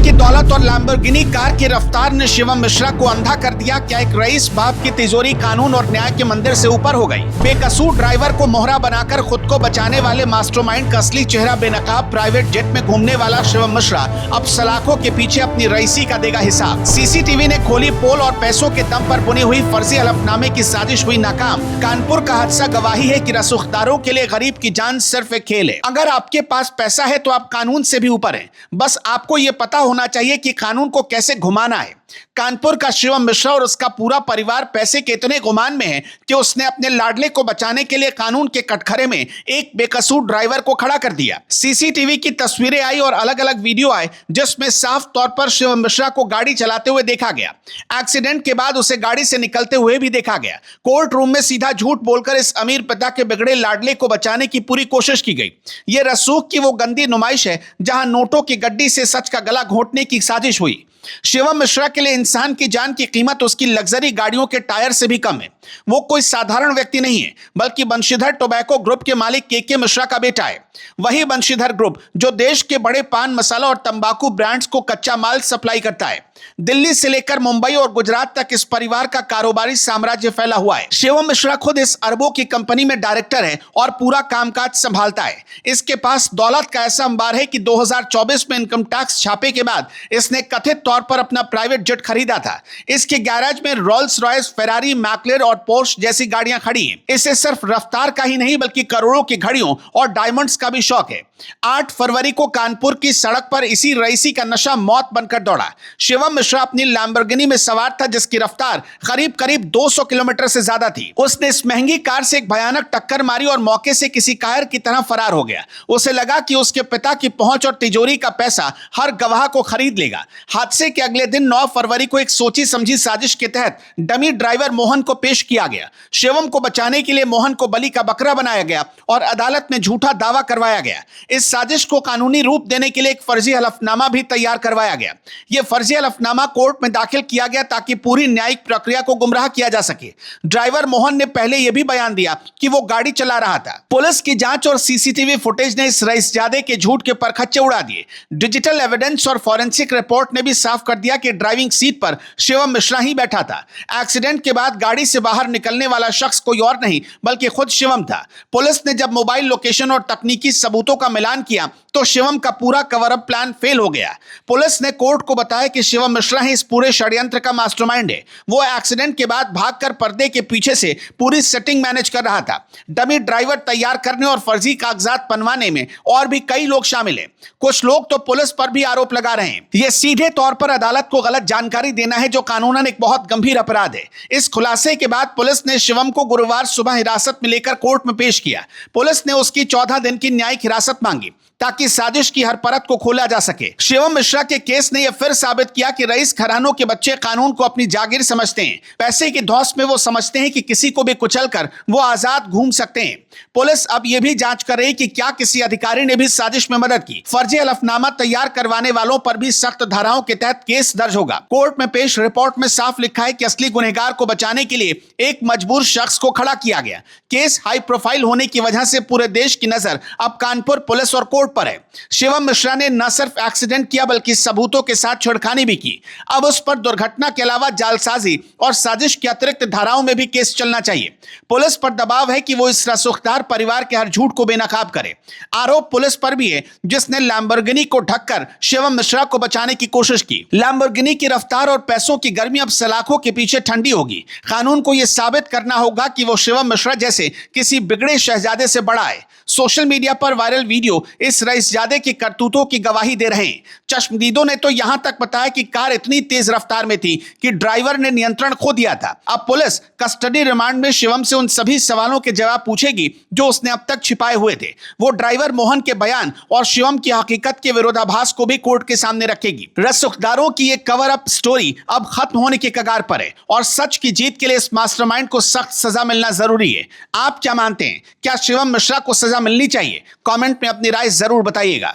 की दौलत और लैम्बोर्गिनी कार की रफ्तार ने शिवम मिश्रा को अंधा कर दिया। क्या एक रईस बाप की तिजोरी कानून और न्याय के मंदिर से ऊपर हो गई? बेकसूर ड्राइवर को मोहरा बनाकर खुद को बचाने वाले मास्टरमाइंड का असली चेहरा बेनकाब प्राइवेट जेट में घूमने वाला शिवम मिश्रा अब सलाखों के पीछे अपनी रईसी का देगा हिसाब। सीसीटीवी ने खोली पोल और पैसों के दम पर बुनी हुई फर्जी हलफनामे की साजिश हुई नाकाम। कानपुर का हादसा गवाही है कि रसूखदारों के लिए गरीब की जान सिर्फ एक खेल है। अगर आपके पास पैसा है तो आप कानून से भी ऊपर हैं। बस आपको ये पता होना चाहिए कि कानून को कैसे घुमाना है। कानपुर का शिवम मिश्रा और उसका पूरा परिवार पैसे के इतने गुमान में है कि उसने अपने लाडले को बचाने के लिए कानून के कटघरे में एक बेकसूर ड्राइवर को खड़ा कर दिया। सीसीटीवी की तस्वीरें आई और अलग अलग वीडियो आए जिसमें साफ तौर पर शिवम मिश्रा को गाड़ी चलाते हुए देखा गया। एक्सीडेंट के बाद उसे गाड़ी से निकलते हुए भी देखा गया। कोर्ट रूम में सीधा झूठ बोलकर इस अमीर पिता के बिगड़े लाडले को बचाने की पूरी कोशिश की गई। ये रसूख की वो गंदी नुमाइश है जहां नोटों की गड्डी से सच का गला घोंटने की साजिश हुई। शिवम मिश्रा के लिए इंसान की जान की कीमत उसकी लग्जरी गाड़ियों के टायर से भी कम है। वो कोई साधारण व्यक्ति नहीं है, बल्कि बंशीधर टोबैको ग्रुप के मालिक के मिश्रा का बेटा है। वही बंशीधर ग्रुप जो देश के बड़े पान मसाला और तंबाकू ब्रांड्स को कच्चा माल सप्लाई करता है। दिल्ली से लेकर मुंबई और गुजरात तक इस परिवार का कारोबारी साम्राज्य फैला हुआ है। शिवम मिश्रा खुद इस अरबों की कंपनी में डायरेक्टर है और पूरा कामकाज संभालता है। इसके पास दौलत का ऐसा अंबार है कि 2024 में इनकम टैक्स छापे के बाद इसने कथित तौर पर अपना प्राइवेट जेट खरीदा था। इसके गैराज में रोल्स रॉयस, फेरारी, मैक्लेर और पोर्श जैसी गाड़ियां खड़ी हैं। इसे सिर्फ रफ्तार का ही नहीं बल्कि करोड़ों की घड़ियों और डायमंड्स का भी शौक है। 8 फरवरी को कानपुर की सड़क पर इसी रईसी का नशा मौत बनकर दौड़ा। शिवम मिश्रा अपनी लैम्बोर्गिनी में सवार था जिसकी रफ्तार करीब 200 किलोमीटर से ज्यादा थी। उसने इस महंगी कार से एक भयानक टक्कर मारी और मौके से किसी कायर की तरह फरार हो गया। उसे लगा कि उसके पिता की पहुंच और तिजोरी का पैसा हर गवाह को खरीद लेगा। हादसे के अगले दिन 9 फरवरी को एक सोची समझी साजिश के तहत डमी ड्राइवर मोहन को पेश किया गया। शिवम को बचाने के लिए मोहन को बलि का बकरा बनाया गया और अदालत में झूठा दावा करवाया गया। इस साजिश को कानूनी रूप देने के लिए एक फर्जी हलफनामा भी तैयार करवाया गया। यह फर्जी हलफनामा कोर्ट में दाखिल किया गया ताकि पूरी न्यायिक प्रक्रिया को गुमराह किया जा सके। ड्राइवर मोहन ने पहले यह भी बयान दिया कि वो गाड़ी चला रहा था। पुलिस की जांच और सीसीटीवी फुटेज ने इस रईसजादे के झूठ के परखच्चे उड़ा दिए। डिजिटल एविडेंस और फॉरेंसिक रिपोर्ट ने भी साफ कर दिया कि ड्राइविंग सीट पर शिवम मिश्रा ही बैठा था। एक्सीडेंट के बाद गाड़ी से बाहर निकलने वाला शख्स कोई और नहीं बल्कि खुद शिवम था। पुलिस ने जब मोबाइल लोकेशन और तकनीकी सबूतों का मिलान किया तो शिवम का पूरा कवर अप प्लान फेल हो गया। पुलिस ने कोर्ट को बताया कि शिवम मिश्रा ही इस पूरे षड्यंत्र का मास्टरमाइंड है। वो एक्सीडेंट के बाद भागकर पर्दे के पीछे से पूरी सेटिंग मैनेज कर रहा था। डमी ड्राइवर तैयार करने और फर्जी कागजात बनवाने में और भी कई लोग शामिल हैं। कुछ लोग तो पुलिस पर भी आरोप लगा रहे हैं। यह सीधे तौर पर अदालत को गलत जानकारी देना है जो कानूनन एक बहुत गंभीर अपराध है। इस खुलासे के बाद पुलिस ने शिवम को गुरुवार सुबह हिरासत में लेकर कोर्ट में पेश किया। पुलिस ने उसकी 14 दिन की न्यायिक हिरासत मांगी ताकि साजिश की हर परत को खोला जा सके। शिवम मिश्रा के केस ने यह फिर साबित किया कि रईस घरानों के बच्चे कानून को अपनी जागीर समझते हैं। पैसे की धौंस में वो समझते हैं कि किसी को भी कुचलकर वो आजाद घूम सकते हैं। पुलिस अब यह भी जांच कर रही है कि क्या किसी अधिकारी ने भी साजिश में मदद की। फर्जी हलफनामा तैयार करवाने वालों पर भी सख्त धाराओं के तहत केस दर्ज होगा। कोर्ट में पेश रिपोर्ट में साफ लिखा है कि असली गुनहगार को बचाने के लिए एक मजबूर शख्स को खड़ा किया गया। केस हाई प्रोफाइल होने की वजह से पूरे देश की नजर अब कानपुर पुलिस और कोर्ट पर है। शिवम मिश्रा ने न सिर्फ एक्सीडेंट किया बल्कि सबूतों के साथ छेड़खानी भी की। अब उस पर दुर्घटना के अलावा जालसाजी और साजिश की अतिरिक्त धाराओं में भी केस चलना चाहिए। पुलिस पर दबाव है कि वो इस रसूखदार परिवार के हर झूठ को बेनकाब करे। आरोप पुलिस पर भी है जिसने लैम्बोर्गिनी को ढककर शिवम मिश्रा को बचाने की कोशिश की। लैम्बोर्गिनी की रफ्तार और पैसों की गर्मी अब सलाखों के पीछे ठंडी होगी। कानून को यह साबित करना होगा कि वो शिवम मिश्रा जैसे किसी बिगड़े शहजादे से बड़ा है। सोशल मीडिया पर वायरल वीडियो इस रईसजादे की करतूतों की गवाही दे रहे हैं। चश्मदीदों ने तो यहां तक बताया कि कार इतनी तेज रफ्तार में थी कि ड्राइवर ने नियंत्रण खो दिया था। अब पुलिस कस्टडी रिमांड में शिवम से उन सभी सवालों के जवाब पूछेगी जो उसने अब तक छिपाए हुए थे। वो ड्राइवर मोहन के बयान और शिवम की हकीकत के विरोधाभास को भी कोर्ट के सामने रखेगी। रसूखदारों की ये कवर अप स्टोरी अब खत्म होने के कगार पर है और सच की जीत के लिए इस मास्टरमाइंड को सख्त सजा मिलना जरूरी है। आप क्या मानते हैं? क्या शिवम मिश्रा को सजा मिलनी चाहिए? कमेंट में अपनी राय जरूर बताइएगा।